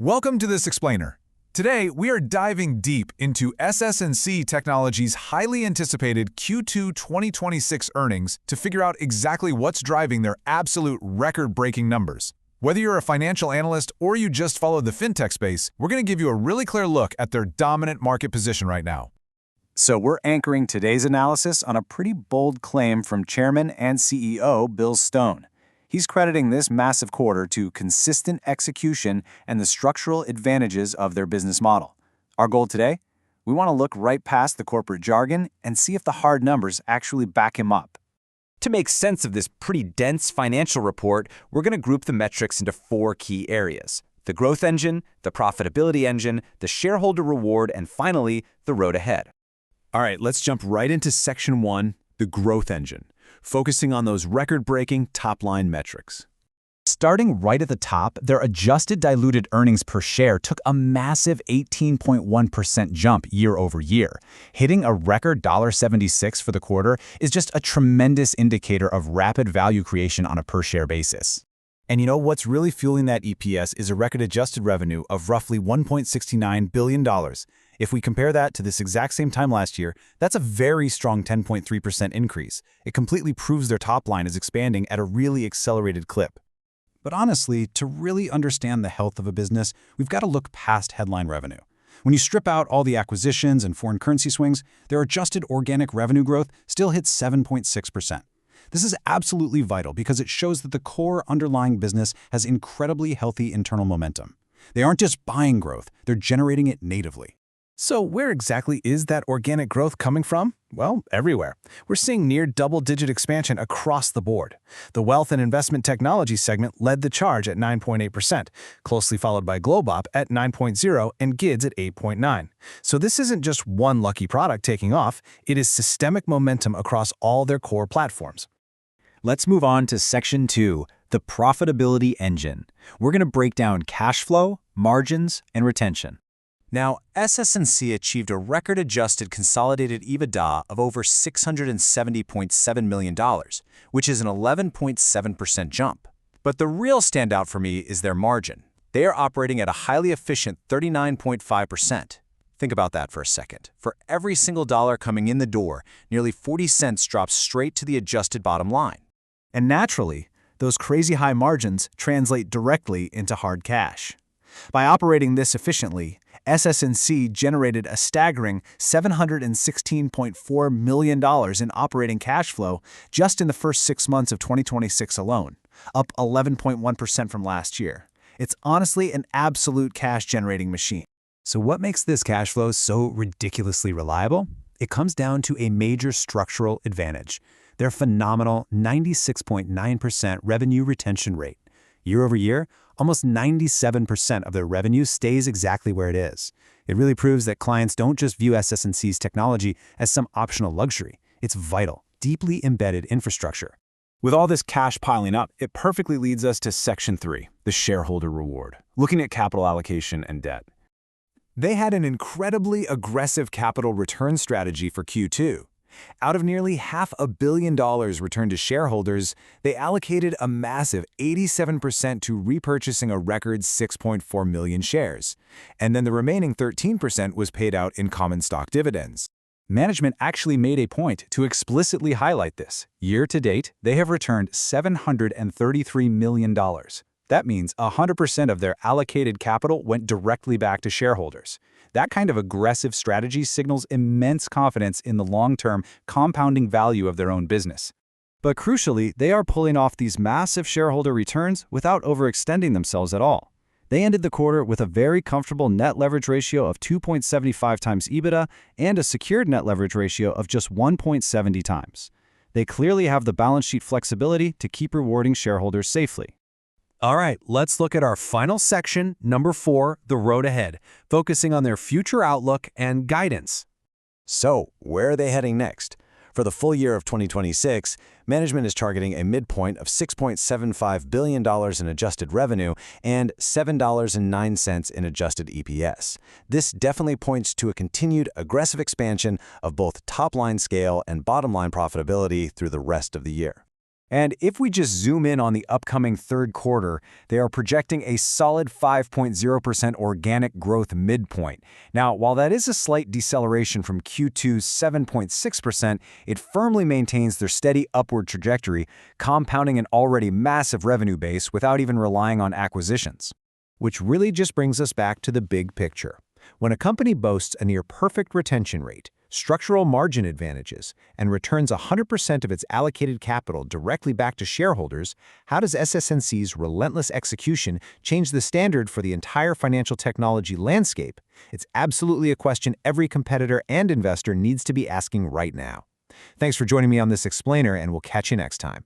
Welcome to this explainer. Today, we are diving deep into SS&C Technologies' highly anticipated Q2 2026 earnings to figure out exactly what's driving their absolute record-breaking numbers. Whether you're a financial analyst or you just follow the fintech space, we're going to give you a really clear look at their dominant market position right now. So we're anchoring today's analysis on a pretty bold claim from Chairman and CEO Bill Stone. He's crediting this massive quarter to consistent execution and the structural advantages of their business model. Our goal today? We want to look right past the corporate jargon and see if the hard numbers actually back him up. To make sense of this pretty dense financial report, we're going to group the metrics into four key areas: the growth engine, the profitability engine, the shareholder reward, and finally, the road ahead. All right, let's jump right into Section 1, the growth engine, focusing on those record-breaking top-line metrics. Starting right at the top, their adjusted diluted earnings per share took a massive 18.1% jump year over year. Hitting a record $1.76 for the quarter is just a tremendous indicator of rapid value creation on a per-share basis. And you know what's really fueling that EPS is a record-adjusted revenue of roughly $1.69 billion. If we compare that to this exact same time last year, that's a very strong 10.3% increase. It completely proves their top line is expanding at a really accelerated clip. But honestly, to really understand the health of a business, we've got to look past headline revenue. When you strip out all the acquisitions and foreign currency swings, their adjusted organic revenue growth still hits 7.6%. This is absolutely vital because it shows that the core underlying business has incredibly healthy internal momentum. They aren't just buying growth, they're generating it natively. So where exactly is that organic growth coming from? Well, everywhere. We're seeing near double-digit expansion across the board. The Wealth and Investment Technology segment led the charge at 9.8%, closely followed by Globop at 9.0% and GIDS at 8.9%. So this isn't just one lucky product taking off, it is systemic momentum across all their core platforms. Let's move on to Section 2, the profitability engine. We're going to break down cash flow, margins, and retention. Now, SS&C achieved a record-adjusted consolidated EBITDA of over $670.7 million, which is an 11.7% jump. But the real standout for me is their margin. They are operating at a highly efficient 39.5%. Think about that for a second. For every single dollar coming in the door, nearly 40 cents drops straight to the adjusted bottom line. And naturally, those crazy high margins translate directly into hard cash. By operating this efficiently, SS&C generated a staggering $716.4 million in operating cash flow just in the first 6 months of 2026 alone, up 11.1% from last year. It's honestly an absolute cash-generating machine. So what makes this cash flow so ridiculously reliable? It comes down to a major structural advantage: their phenomenal 96.9% revenue retention rate. Year over year, almost 97% of their revenue stays exactly where it is. It really proves that clients don't just view SS&C's technology as some optional luxury. It's vital, deeply embedded infrastructure. With all this cash piling up, it perfectly leads us to Section 3, the shareholder reward, looking at capital allocation and debt. They had an incredibly aggressive capital return strategy for Q2. Out of nearly $500 million returned to shareholders, they allocated a massive 87% to repurchasing a record 6.4 million shares. And then the remaining 13% was paid out in common stock dividends. Management actually made a point to explicitly highlight this. Year to date, they have returned $733 million. That means 100% of their allocated capital went directly back to shareholders. That kind of aggressive strategy signals immense confidence in the long-term compounding value of their own business. But crucially, they are pulling off these massive shareholder returns without overextending themselves at all. They ended the quarter with a very comfortable net leverage ratio of 2.75 times EBITDA and a secured net leverage ratio of just 1.70 times. They clearly have the balance sheet flexibility to keep rewarding shareholders safely. All right, let's look at our final section, number 4, the road ahead, focusing on their future outlook and guidance. So, where are they heading next? For the full year of 2026, management is targeting a midpoint of $6.75 billion in adjusted revenue and $7.09 in adjusted EPS. This definitely points to a continued aggressive expansion of both top-line scale and bottom-line profitability through the rest of the year. And if we just zoom in on the upcoming third quarter, they are projecting a solid 5.0% organic growth midpoint. Now, while that is a slight deceleration from Q2's 7.6%, it firmly maintains their steady upward trajectory, compounding an already massive revenue base without even relying on acquisitions. Which really just brings us back to the big picture. When a company boasts a near-perfect retention rate, structural margin advantages, and returns 100% of its allocated capital directly back to shareholders, how does SS&C's relentless execution change the standard for the entire financial technology landscape? It's absolutely a question every competitor and investor needs to be asking right now. Thanks for joining me on this explainer, and we'll catch you next time.